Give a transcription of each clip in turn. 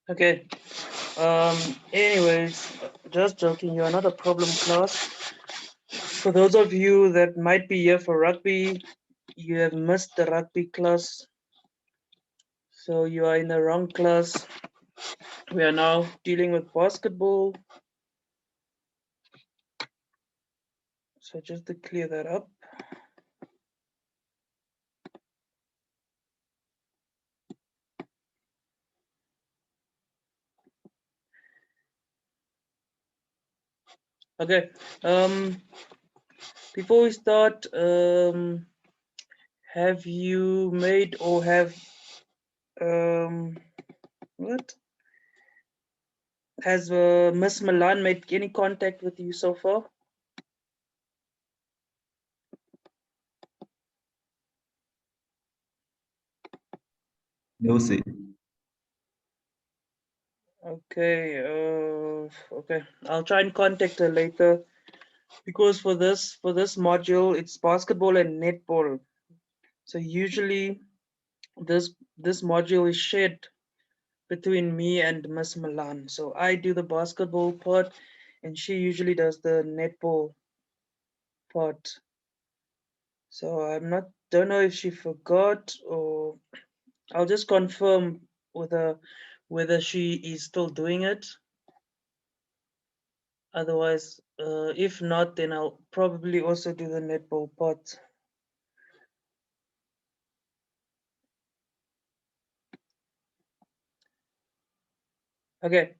Okay. Anyways, just joking. You are not a problem class. For those of you that might be here for rugby, you have missed the rugby class. So you are in the wrong class. We are now dealing with basketball. So just to clear that up. Okay. Before we start, have you made or have what has Miss Milan made any contact with you so far? No, see. Okay. Okay. I'll try and contact her later because for this module it's basketball and netball. So usually this module is shared between me and Miss Milan. So I do the basketball part and she usually does the netball part. So I'm not don't know if she forgot or I'll just confirm with her whether she is still doing it. Otherwise, if not, then I'll probably also do the netball part. Okay.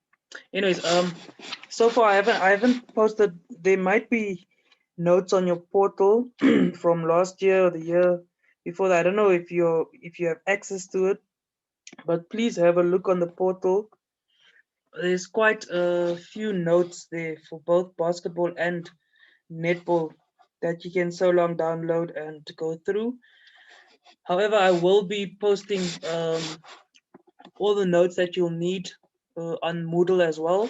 Anyways, so far I haven't posted. There might be notes on your portal from last year or the year before that. I don't know if you have access to it, but please have a look on the portal. There's quite a few notes there for both basketball and netball that you can so long download and go through. However, I will be posting all the notes that you'll need on Moodle as well.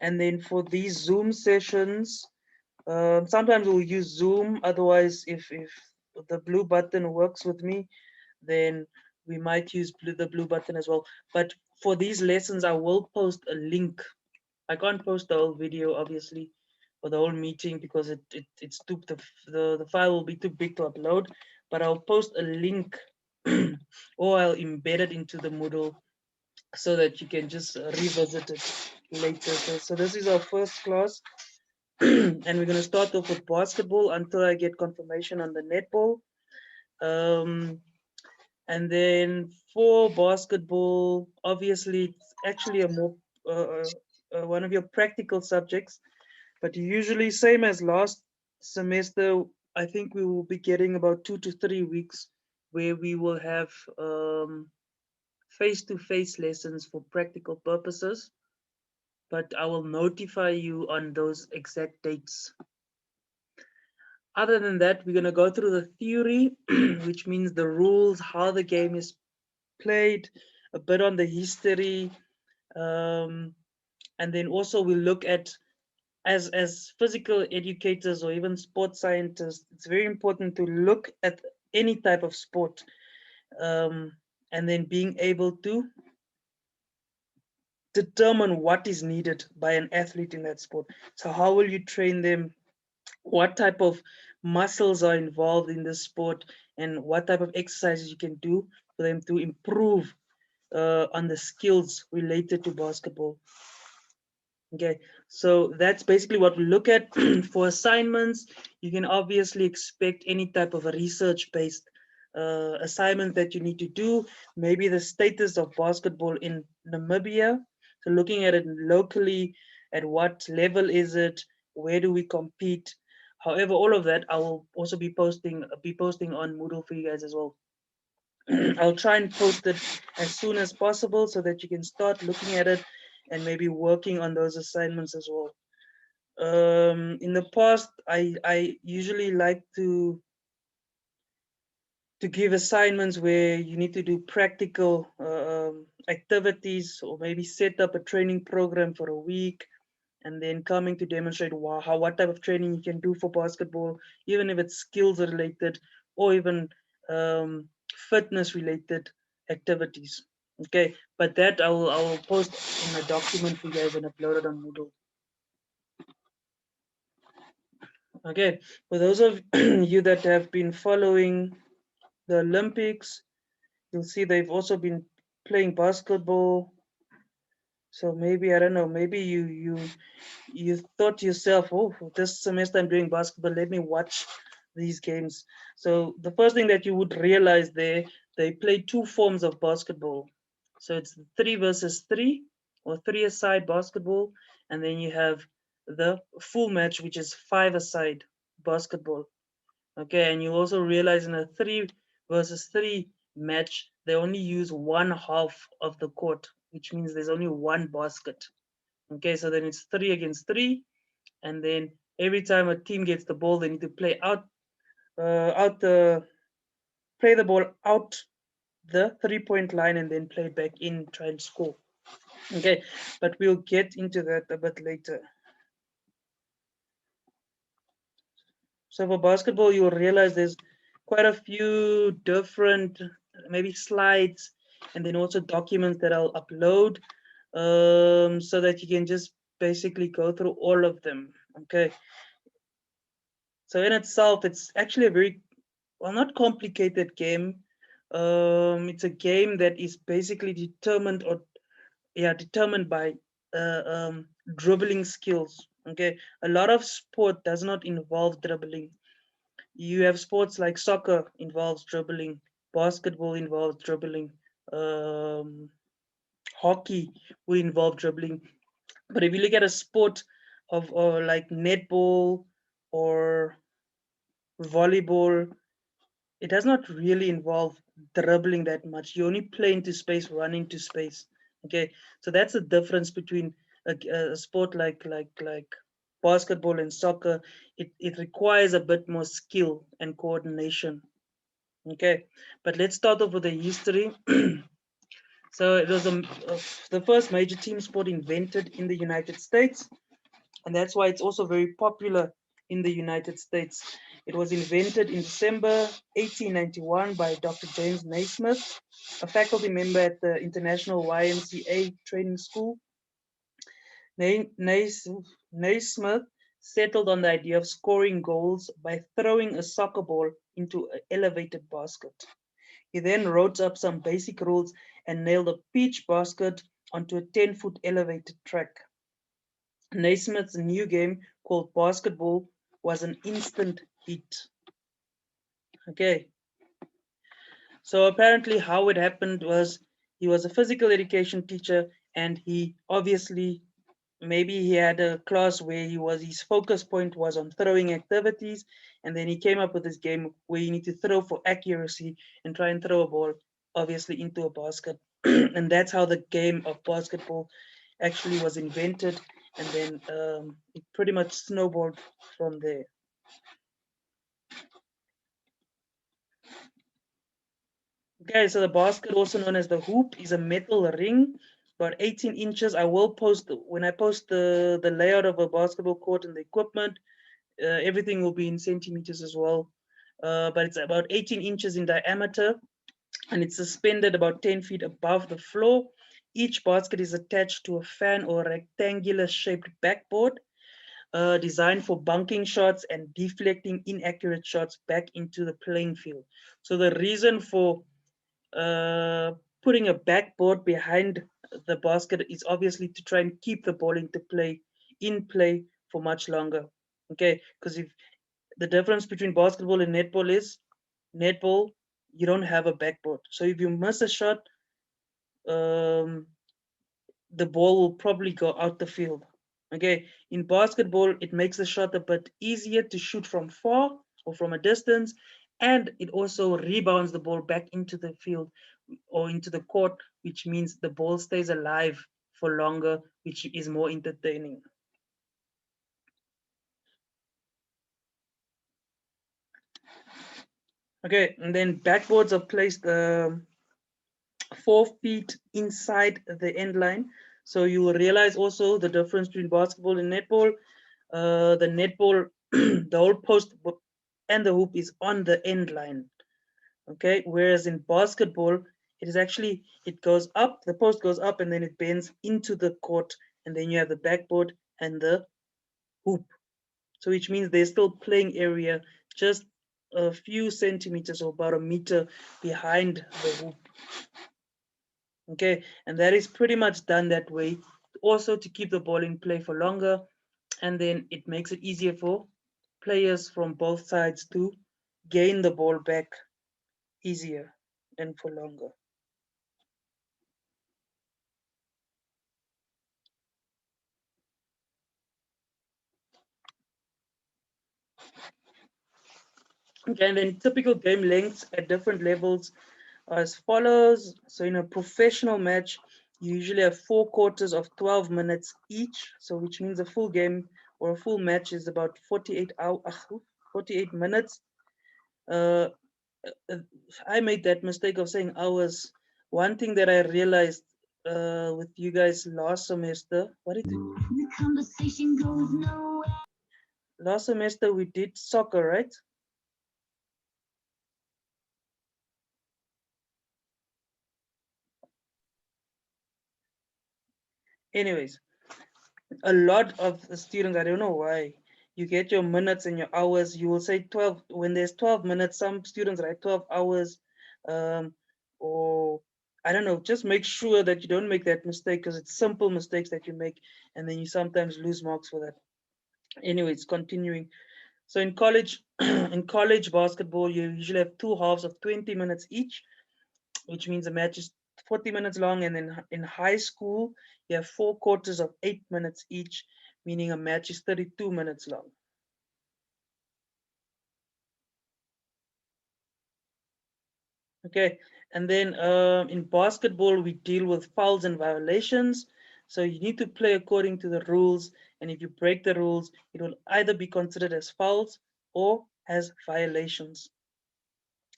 And then for these Zoom sessions, sometimes we'll use Zoom. Otherwise, if the blue button works with me, then we might use the blue button as well. But for these lessons, I will post a link. I can't post the whole video, obviously, or the whole meeting because it's too the file will be too big to upload. But I'll post a link or I'll embed it into the Moodle so that you can just revisit it later. So this is our first class, and we're gonna start off with basketball until I get confirmation on the netball. Um, and then for basketball, obviously, it's actually a more one of your practical subjects, but usually same as last semester. I think we will be getting about 2 to 3 weeks where we will have face-to-face lessons for practical purposes, but I will notify you on those exact dates. Other than that, we're going to go through the theory, which means the rules, how the game is played, a bit on the history, um, and then also we look at as physical educators or even sports scientists. It's very important to look at any type of sport, um, and then being able to determine what is needed by an athlete in that sport. So how will you train them? What type of muscles are involved in this sport, and what type of exercises you can do for them to improve on the skills related to basketball. Okay, so that's basically what we look at. For assignments, you can obviously expect any type of a research-based assignment that you need to do. Maybe the status of basketball in Namibia. So looking at it locally, at what level is it? Where do we compete? However, all of that I will also be posting on Moodle for you guys as well. I'll try and post it as soon as possible so that you can start looking at it and maybe working on those assignments as well. In the past, I usually like to give assignments where you need to do practical activities or maybe set up a training program for a week and then coming to demonstrate what type of training you can do for basketball, even if it's skills related or even fitness related activities. Okay, but that I will post in a document for you guys and upload it on Moodle. Okay, for those of you that have been following the Olympics, you'll see they've also been playing basketball. So maybe I don't know, maybe you thought to yourself, oh, this semester I'm doing basketball, let me watch these games. So the first thing that you would realize there, they play two forms of basketball. So it's 3 versus 3 or 3-a-side basketball, and then you have the full match, which is 5-a-side basketball. Okay, and you also realize in a 3 versus 3 match, they only use one half of the court, which means there's only one basket. Okay, so then it's 3 against 3, and then every time a team gets the ball, they need to play play the ball out the 3-point line, and then play back in, try and score. Okay, but we'll get into that a bit later. So for basketball, you'll realize there's quite a few different maybe slides and then also documents that I'll upload so that you can just basically go through all of them. Okay. So in itself, it's actually a very, well, not complicated game. It's a game that is basically determined by dribbling skills. Okay, a lot of sport does not involve dribbling. You have sports like soccer involves dribbling, basketball involves dribbling, um, hockey will involve dribbling. But if you look at a sport of like netball or volleyball, it does not really involve dribbling that much. You only play into space, run into space. Okay, so that's the difference between a sport like basketball and soccer. It requires a bit more skill and coordination. Okay, but let's start off with the history. So it was the first major team sport invented in the United States, and that's why it's also very popular in the United States. It was invented in December 1891 by Dr. James Naismith, a faculty member at the International YMCA Training School. Naismith settled on the idea of scoring goals by throwing a soccer ball into an elevated basket. He then wrote up some basic rules and nailed a peach basket onto a 10-foot elevated track. Naismith's new game called basketball was an instant hit. Okay. So apparently how it happened was he was a physical education teacher, and he obviously, maybe he had a class where his focus point was on throwing activities, and then he came up with this game where you need to throw for accuracy and try and throw a ball obviously into a basket. And that's how the game of basketball actually was invented, and then it pretty much snowballed from there. Okay, so the basket, also known as the hoop, is a metal ring, about 18 inches. I will post, when I post the layout of a basketball court and the equipment, everything will be in centimeters as well. But it's about 18 inches in diameter, and it's suspended about 10 feet above the floor. Each basket is attached to a fan or rectangular shaped backboard designed for bunking shots and deflecting inaccurate shots back into the playing field. So the reason for putting a backboard behind the basket is obviously to try and keep the ball in play for much longer. Okay, because if the difference between basketball and netball is netball, you don't have a backboard. So if you miss a shot, the ball will probably go out the field. Okay, in basketball, it makes the shot a bit easier to shoot from far or from a distance, and it also rebounds the ball back into the field or into the court, which means the ball stays alive for longer, which is more entertaining. Okay, and then backboards are placed 4 feet inside the end line. So you will realize also the difference between basketball and netball. The netball, the whole post and the hoop is on the end line. Okay, whereas in basketball, It is actually, it goes up, the post goes up and then it bends into the court, and then you have the backboard and the hoop. So which means there's still playing area just a few centimeters or about a meter behind the hoop. Okay, and that is pretty much done that way, also to keep the ball in play for longer, and then it makes it easier for players from both sides to gain the ball back easier and for longer. Okay, and then typical game lengths at different levels are as follows. So in a professional match, you usually have 4 quarters of 12 minutes each. So which means a full game or a full match is about 48 minutes. Uh, I made that mistake of saying hours. One thing that I realized with you guys last semester, what did you? The conversation goes nowhere. Last semester we did soccer, right? Anyways, a lot of the students, I don't know why, you get your minutes and your hours, you will say 12, when there's 12 minutes, some students write 12 hours, or I don't know, just make sure that you don't make that mistake, because it's simple mistakes that you make, and then you sometimes lose marks for that. Anyways, continuing. So in college, in college basketball, you usually have 2 halves of 20 minutes each, which means a match is 40 minutes long. And then in high school, you have 4 quarters of 8 minutes each, meaning a match is 32 minutes long. Okay, and then in basketball, we deal with fouls and violations. So you need to play according to the rules. And if you break the rules, it will either be considered as fouls or as violations.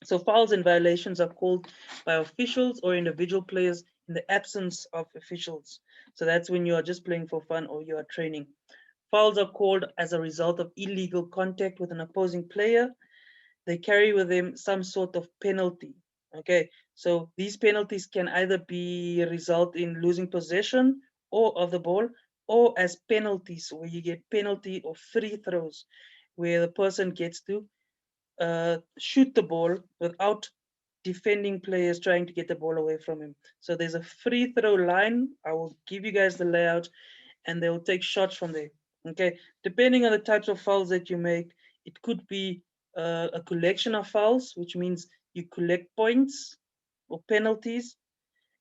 So fouls and violations are called by officials or individual players in the absence of officials. So that's when you are just playing for fun or you are training. Fouls are called as a result of illegal contact with an opposing player. They carry with them some sort of penalty. Okay, so these penalties can either be result in losing possession or of the ball, or as penalties where you get penalty or free throws, where the person gets to shoot the ball without defending players trying to get the ball away from him. So there's a free throw line. I will give you guys the layout and they'll take shots from there. Okay, depending on the types of fouls that you make, it could be a collection of fouls, which means you collect points or penalties.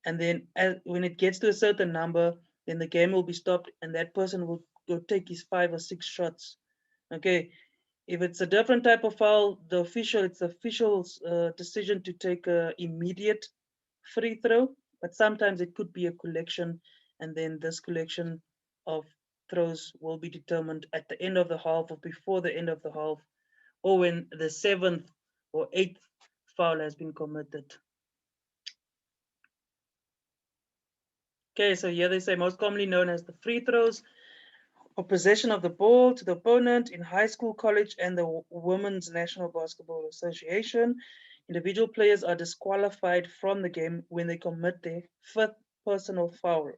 And then when it gets to a certain number, then the game will be stopped and that person will go take his 5 or 6 shots. Okay, if it's a different type of foul, it's the official's decision to take a immediate free throw, but sometimes it could be a collection, and then this collection of throws will be determined at the end of the half or before the end of the half, or when the 7th or 8th foul has been committed. Okay, so here they say most commonly known as the free throws, or possession of the ball to the opponent in high school, college, and the Women's National Basketball Association. Individual players are disqualified from the game when they commit their 5th personal foul.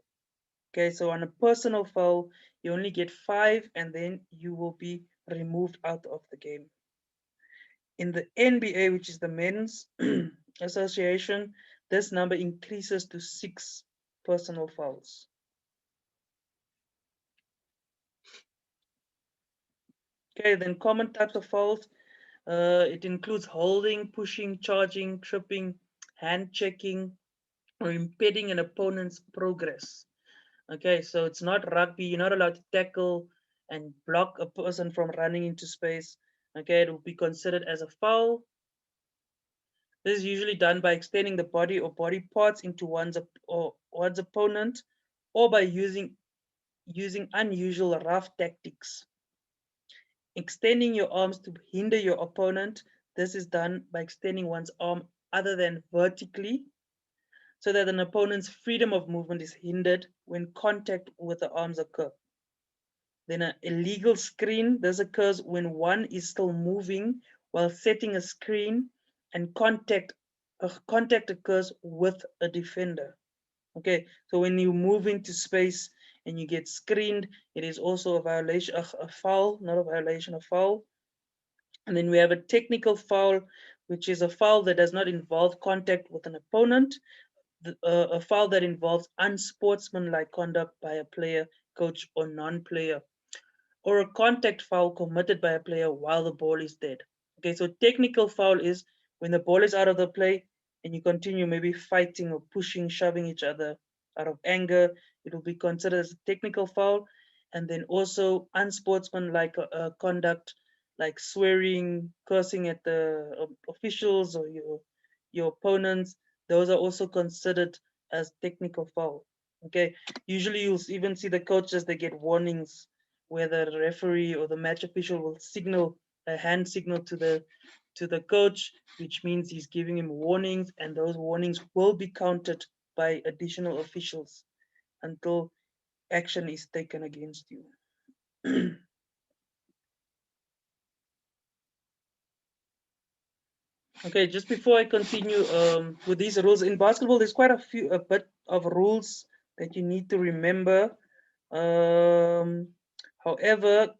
Okay, so on a personal foul, you only get 5 and then you will be removed out of the game. In the NBA, which is the Men's Association, this number increases to 6 personal fouls. Okay, then common types of fouls. It includes holding, pushing, charging, tripping, hand checking, or impeding an opponent's progress. Okay, so it's not rugby. You're not allowed to tackle and block a person from running into space. Okay, it will be considered as a foul. This is usually done by extending the body or body parts into one's opponent, or by using unusual rough tactics. Extending your arms to hinder your opponent. This is done by extending one's arm other than vertically, so that an opponent's freedom of movement is hindered when contact with the arms occur. Then an illegal screen. This occurs when one is still moving while setting a screen and contact a contact occurs with a defender. Okay, so when you move into space and you get screened, it is also a violation, a foul, not a violation, a foul. And then we have a technical foul, which is a foul that does not involve contact with an opponent, a foul that involves unsportsmanlike conduct by a player, coach, or non-player, or a contact foul committed by a player while the ball is dead. Okay, so technical foul is when the ball is out of the play and you continue maybe fighting or pushing, shoving each other out of anger, it will be considered as a technical foul. And then also unsportsmanlike conduct, like swearing, cursing at the officials or your opponents, those are also considered as technical foul. Okay, usually you'll even see the coaches, they get warnings where the referee or the match official will signal a hand signal to the coach, which means he's giving him warnings, and those warnings will be counted by additional officials until action is taken against you. Okay, just before I continue with these rules in basketball, there's quite a bit of rules that you need to remember. However,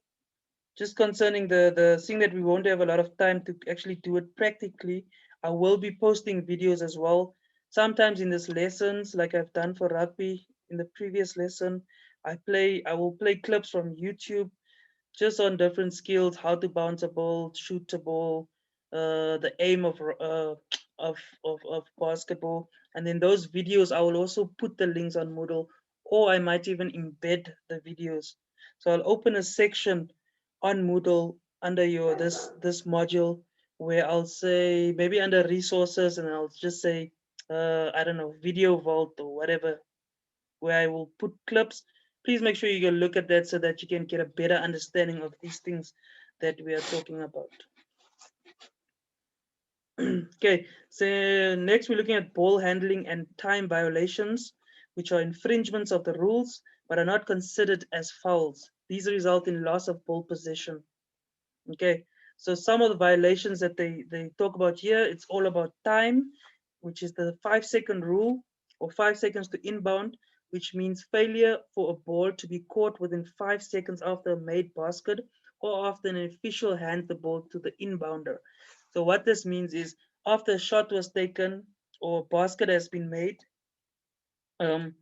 just concerning the thing that we won't have a lot of time to actually do it practically, I will be posting videos as well. Sometimes in these lessons, like I've done for rugby in the previous lesson, I will play clips from YouTube just on different skills, how to bounce a ball, shoot a ball, the aim of basketball. And then those videos, I will also put the links on Moodle, or I might even embed the videos. So I'll open a section on Moodle under your this module where I'll say maybe under resources, and I'll just say I don't know, video vault or whatever, where I will put clips. Please make sure you go look at that so that you can get a better understanding of these things that we are talking about. Okay, so next we're looking at ball handling and time violations, which are infringements of the rules but are not considered as fouls. These result in loss of ball possession. Okay, so some of the violations that they talk about here, it's all about time, which is the 5-second rule, or 5 seconds to inbound, which means failure for a ball to be caught within 5 seconds after a made basket or after an official hands the ball to the inbounder. So what this means is after a shot was taken or a basket has been made, um,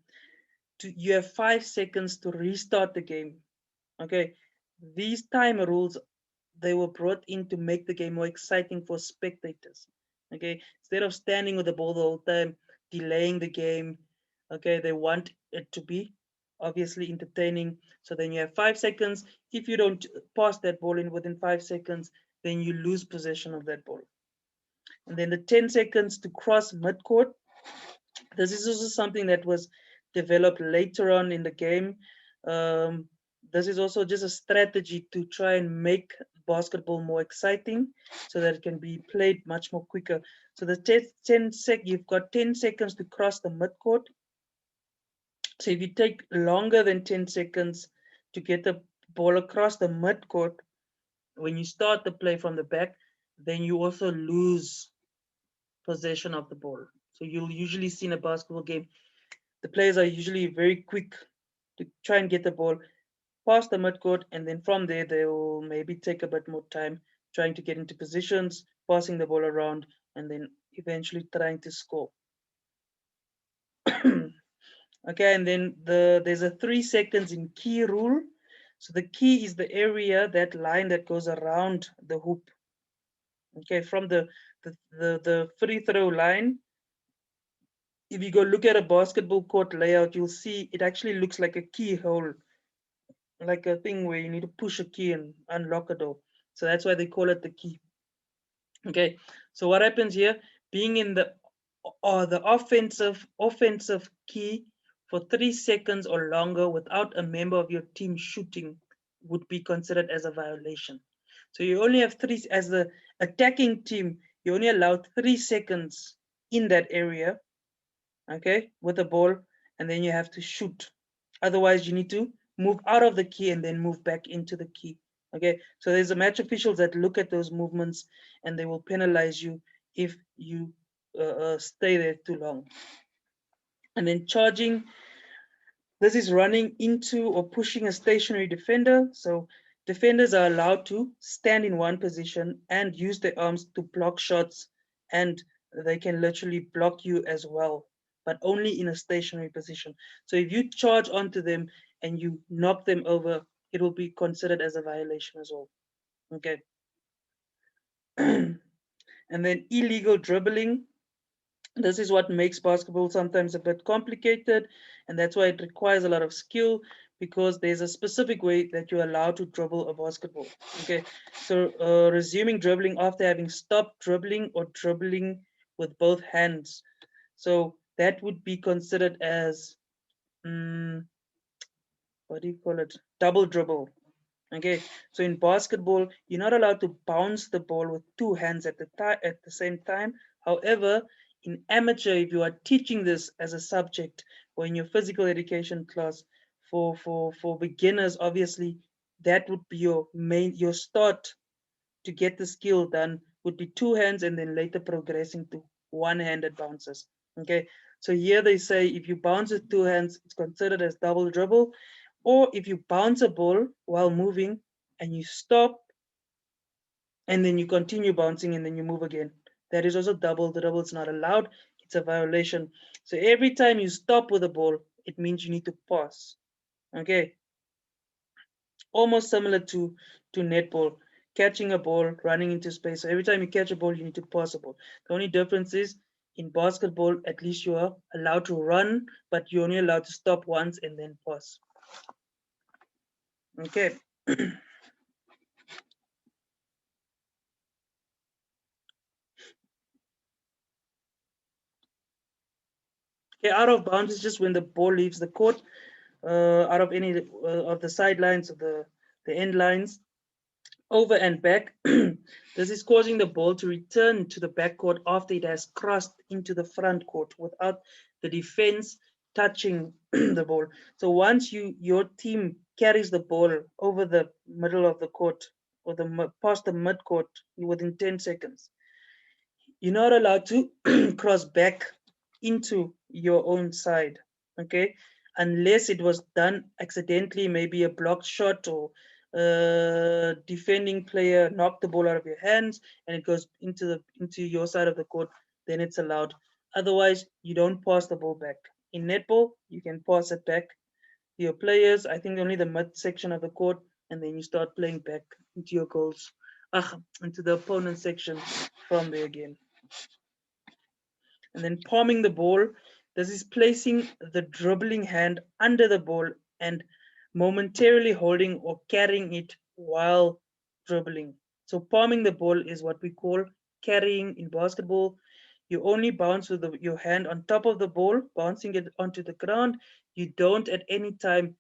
you have 5 seconds to restart the game. Okay, these time rules, they were brought in to make the game more exciting for spectators. Okay, instead of standing with the ball the whole time, delaying the game. Okay, they want it to be obviously entertaining. So then you have 5 seconds. If you don't pass that ball in within 5 seconds, then you lose possession of that ball. And then the 10 seconds to cross midcourt. This is also something that was developed later on in the game. Um, this is also just a strategy to try and make basketball more exciting so that it can be played much more quicker. So the 10 you've got 10 seconds to cross the midcourt. So if you take longer than 10 seconds to get the ball across the midcourt, when you start the play from the back, then you also lose possession of the ball. So you'll usually see in a basketball game, the players are usually very quick to try and get the ball past the midcourt, and then from there they will maybe take a bit more time trying to get into positions, passing the ball around, and then eventually trying to score. Okay, and then there's a 3 seconds in key rule. So the key is the area, that line that goes around the hoop. Okay, from the free throw line, if you go look at a basketball court layout, you'll see it actually looks like a keyhole, like a thing where you need to push a key and unlock a door. So that's why they call it the key. Okay, so what happens here? Being in the offensive key for 3 seconds or longer without a member of your team shooting would be considered as a violation. So you only have 3 as the attacking team. You only allowed 3 seconds in that area, okay, with the ball, and then you have to shoot. Otherwise, you need to move out of the key and then move back into the key. Okay, so there's a match officials that look at those movements and they will penalize you if you stay there too long. And then charging, this is running into or pushing a stationary defender. So defenders are allowed to stand in one position and use their arms to block shots, and they can literally block you as well, but only in a stationary position. So if you charge onto them and you knock them over, it will be considered as a violation as well. Okay. And then illegal dribbling. This is what makes basketball sometimes a bit complicated, and that's why it requires a lot of skill, because there's a specific way that you're allowed to dribble a basketball. Okay, so resuming dribbling after having stopped dribbling or dribbling with both hands. So that would be considered as, what do you call it? Double dribble. Okay, so in basketball, you're not allowed to bounce the ball with two hands at the same time. However, in amateur, if you are teaching this as a subject or in your physical education class for beginners, obviously that would be your start to get the skill done would be two hands, and then later progressing to one-handed bounces. Okay, so here they say if you bounce with two hands, it's considered as double dribble. Or if you bounce a ball while moving and you stop and then you continue bouncing and then you move again, that is also double. The double is not allowed. It's a violation. So every time you stop with a ball, it means you need to pass. Okay. Almost similar to netball, catching a ball, running into space. So every time you catch a ball, you need to pass a ball. The only difference is in basketball, at least you are allowed to run, but you're only allowed to stop once and then pass. Okay. Okay, out of bounds is just when the ball leaves the court, out of any of the sidelines of the end lines, over and back. This is causing the ball to return to the back court after it has crossed into the front court without the defense touching the ball. So once your team carries the ball over the middle of the court or past the mid court within 10 seconds, you're not allowed to cross back into your own side, okay? Unless it was done accidentally, maybe a blocked shot or defending player knocked the ball out of your hands and it goes into your side of the court, then it's allowed. Otherwise, you don't pass the ball back. In netball, you can pass it back to your players. I think only the mid section of the court, and then you start playing back into your goals, into the opponent section from there again. And then palming the ball, this is placing the dribbling hand under the ball and momentarily holding or carrying it while dribbling. So palming the ball is what we call carrying in basketball. You only bounce with your hand on top of the ball, bouncing it onto the ground. You don't at any time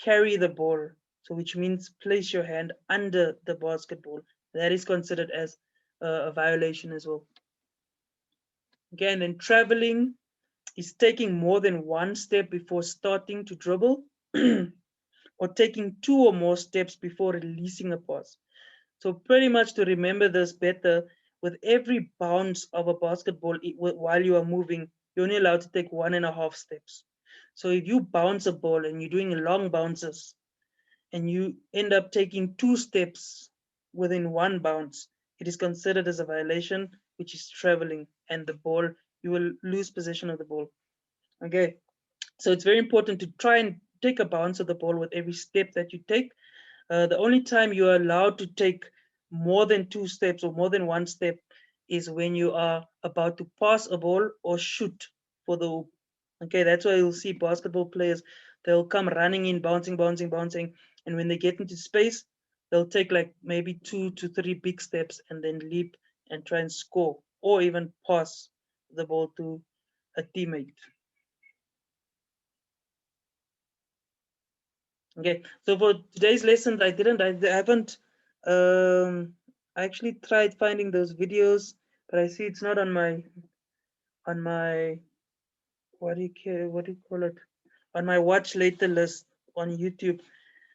carry the ball. So which means place your hand under the basketball. That is considered as a violation as well. Again, then traveling is taking more than one step before starting to dribble or taking two or more steps before releasing a pass. So pretty much to remember this better, with every bounce of a basketball while you are moving, you're only allowed to take 1.5 steps. So if you bounce a ball and you're doing long bounces and you end up taking 2 steps within one bounce, it is considered as a violation, which is traveling, and the ball, you will lose possession of the ball. Okay, so it's very important to try and take a bounce of the ball with every step that you take. The only time you are allowed to take more than 2 steps or more than 1 step is when you are about to pass a ball or shoot for the hoop. Okay, that's why you'll see basketball players, they'll come running in, bouncing, bouncing, bouncing. And when they get into space, they'll take like maybe 2 to 3 big steps and then leap and try and score or even pass the ball to a teammate. Okay, so for today's lesson, I haven't, I actually tried finding those videos, but I see it's not on my, what do you call it? On my watch later list on YouTube.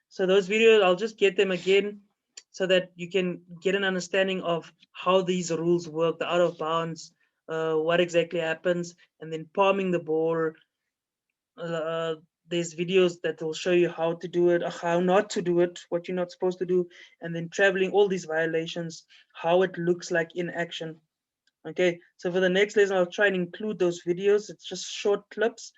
So those videos, I'll just get them again so that you can get an understanding of how these rules work, the out of bounds, what exactly happens, and then palming the ball. There's videos that will show you how to do it, or how not to do it, what you're not supposed to do, and then traveling all these violations, how it looks like in action. Okay, so for the next lesson, I'll try and include those videos. It's just short clips.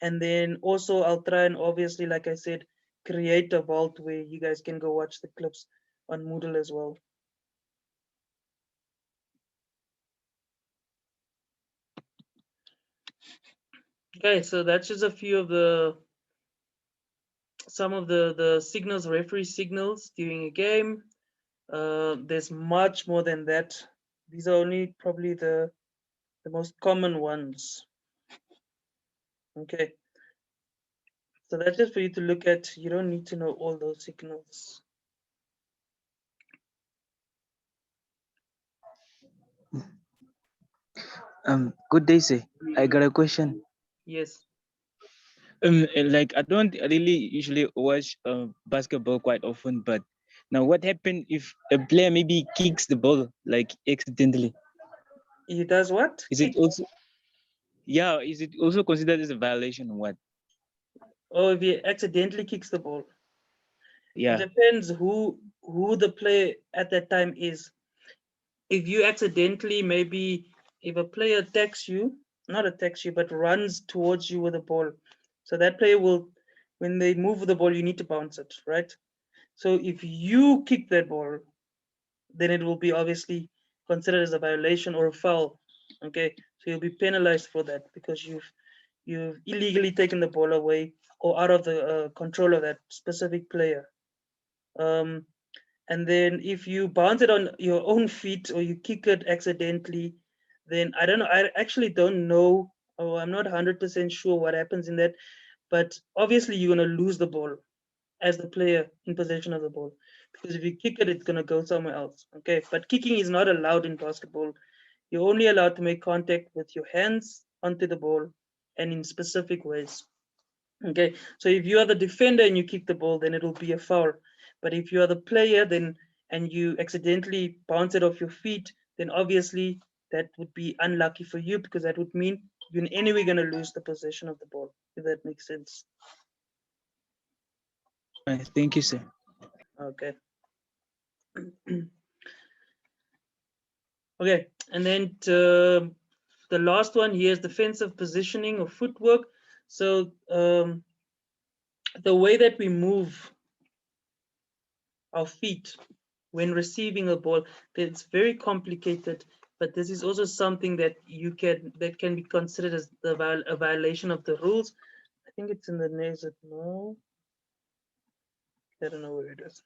And then also I'll try and obviously, like I said, create a vault where you guys can go watch the clips on Moodle as well. Okay, so that's just a few of some of the signals, referee signals during a game. There's much more than that. These are only probably the most common ones. Okay, so that's just for you to look at. You don't need to know all those signals. Good day, sir. I got a question. Yes. Like I don't really usually watch basketball quite often, but now what happened if a player maybe kicks the ball like accidentally? He does what? Is it also is it also considered as a violation or what? Oh, if he accidentally kicks the ball. It Yeah. depends who the player at that time is. If you accidentally, maybe if a player attacks you, not attacks you, but runs towards you with a ball, so that player will, when they move the ball, you need to bounce it, right? So if you kick that ball, then it will be obviously considered as a violation or a foul. Okay, so you'll be penalized for that because you've illegally taken the ball away or out of the control of that specific player. Um, and then if you bounce it on your own feet or you kick it accidentally, then I don't know. I actually don't know, or I'm not 100% sure what happens in that. But obviously, you're gonna lose the ball as the player in possession of the ball, because if you kick it, it's gonna go somewhere else. Okay, but kicking is not allowed in basketball. You're only allowed to make contact with your hands onto the ball and in specific ways. Okay, so if you are the defender and you kick the ball, then it will be a foul. But if you are the player, then and you accidentally bounce it off your feet, then obviously that would be unlucky for you, because that would mean you're anyway going to lose the possession of the ball, if that makes sense. Thank you, sir. Okay. Okay, and then the last one here is defensive positioning or footwork. So the way that we move our feet when receiving a ball, it's very complicated, but this is also something that can be considered as a violation of the rules. I think it's in the NASET. No, I don't know where it is.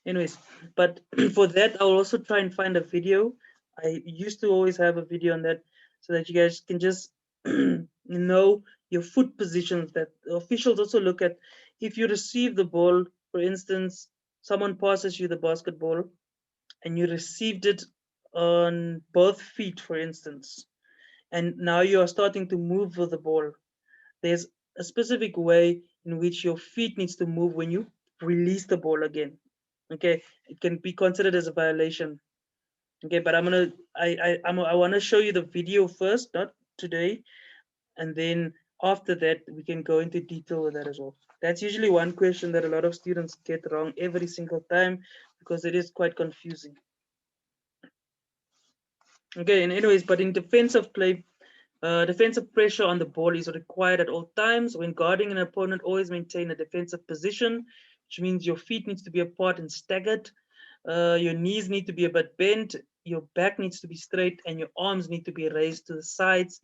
Anyways, but for that, I'll also try and find a video. I used to always have a video on that, so that you guys can just know your foot positions, that the officials also look at. If you receive the ball, for instance, someone passes you the basketball and you received it on both feet, for instance, and now you are starting to move with the ball, there's a specific way in which your feet needs to move when you release the ball again. Okay, it can be considered as a violation. Okay, but I want to show you the video first, not today, and then after that we can go into detail with that as well. That's usually one question that a lot of students get wrong every single time, because it is quite confusing. Okay, and anyways, but in defensive play, defensive pressure on the ball is required at all times. When guarding an opponent, always maintain a defensive position, which means your feet needs to be apart and staggered. Your knees need to be a bit bent, your back needs to be straight, and your arms need to be raised to the sides,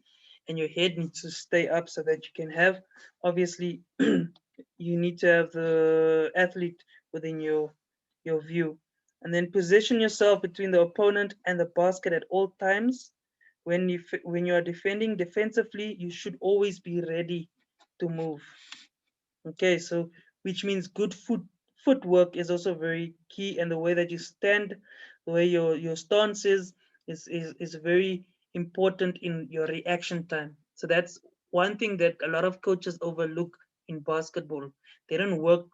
and your head needs to stay up so that you can have, obviously, you need to have the athlete within your view. And then position yourself between the opponent and the basket at all times. When you are defending defensively, you should always be ready to move. Okay, so which means good footwork is also very key, and the way that you stand, the way your stance is very important in your reaction time. So that's one thing that a lot of coaches overlook in basketball. They don't work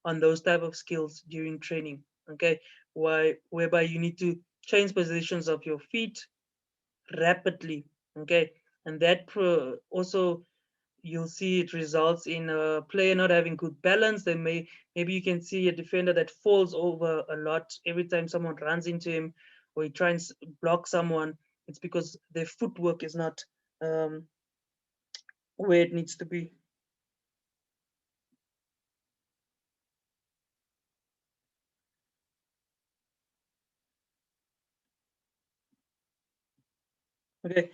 on those type of skills during training. Okay, whereby you need to change positions of your feet, rapidly. Okay, and that also you'll see it results in a player not having good balance. Then maybe you can see a defender that falls over a lot every time someone runs into him or he tries to block someone. It's because their footwork is not where it needs to be. Okay,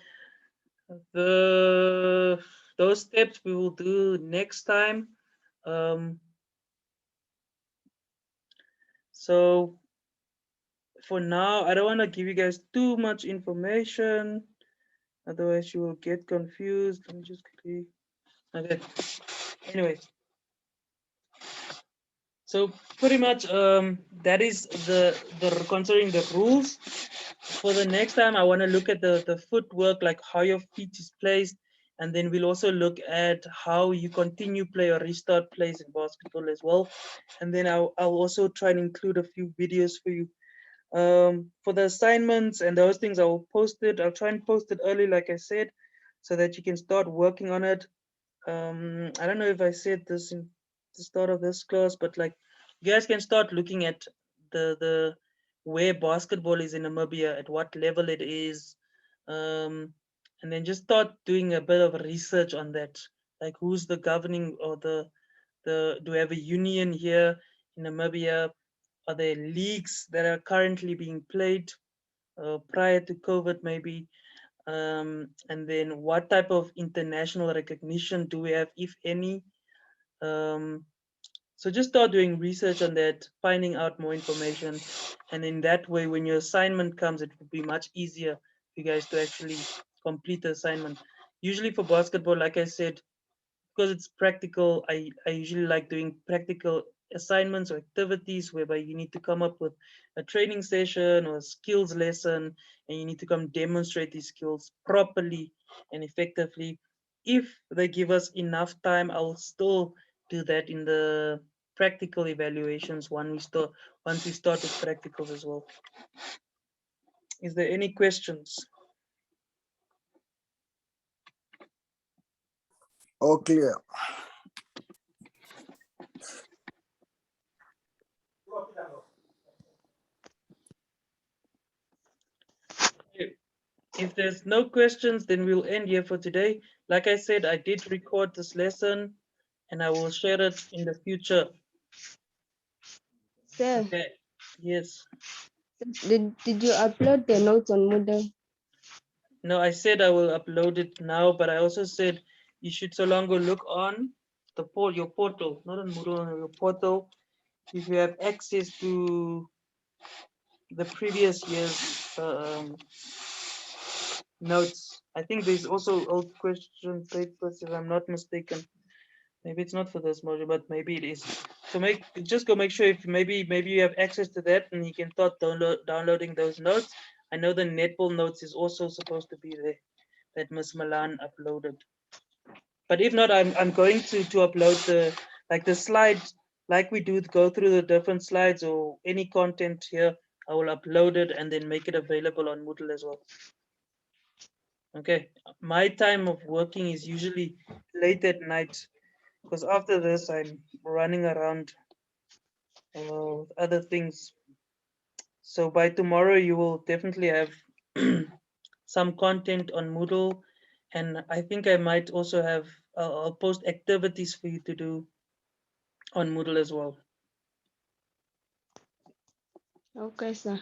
those steps we will do next time. So for now, I don't want to give you guys too much information, otherwise you will get confused. Let me just quickly. Okay. Anyway, so pretty much that is the considering the rules. For the next time, I want to look at the footwork, like how your feet is placed, and then we'll also look at how you continue play or restart plays in basketball as well. And then I'll also try and include a few videos for you. For the assignments and those things, I will post it. I'll try and post it early, like I said, so that you can start working on it. I don't know if I said this in the start of this class, but like you guys can start looking at the where basketball is in Namibia, at what level it is, and then just start doing a bit of research on that. Like who's the governing or the do we have a union here in Namibia? Are there leagues that are currently being played prior to COVID maybe? And then what type of international recognition do we have, if any? So just start doing research on that, finding out more information. And in that way, when your assignment comes, it will be much easier for you guys to actually complete the assignment. Usually for basketball, like I said, because it's practical, I usually like doing practical assignments or activities whereby you need to come up with a training session or a skills lesson, and you need to come demonstrate these skills properly and effectively. If they give us enough time, I'll still do that in the practical evaluations once we start with practicals as well. Is there any questions? All clear. If there's no questions, then we'll end here for today. Like I said, I did record this lesson and I will share it in the future. Sir, Okay. Yes. did you upload the notes on Moodle? No, I said I will upload it now, but I also said you should so long go look on your portal, not on Moodle, on your portal. If you have access to the previous year's notes, I think there's also old question papers, if I'm not mistaken. Maybe it's not for this module, but maybe it is. So just go make sure if maybe you have access to that and you can start downloading those notes. I know the netball notes is also supposed to be there that Miss Milan uploaded. But if not, I'm going to upload the slides, like we do go through the different slides or any content here. I will upload it and then make it available on Moodle as well. Okay, my time of working is usually late at night, because after this I'm running around with other things. So by tomorrow you will definitely have some content on Moodle, and I think I might also have I'll post activities for you to do on Moodle as well. Okay, sir.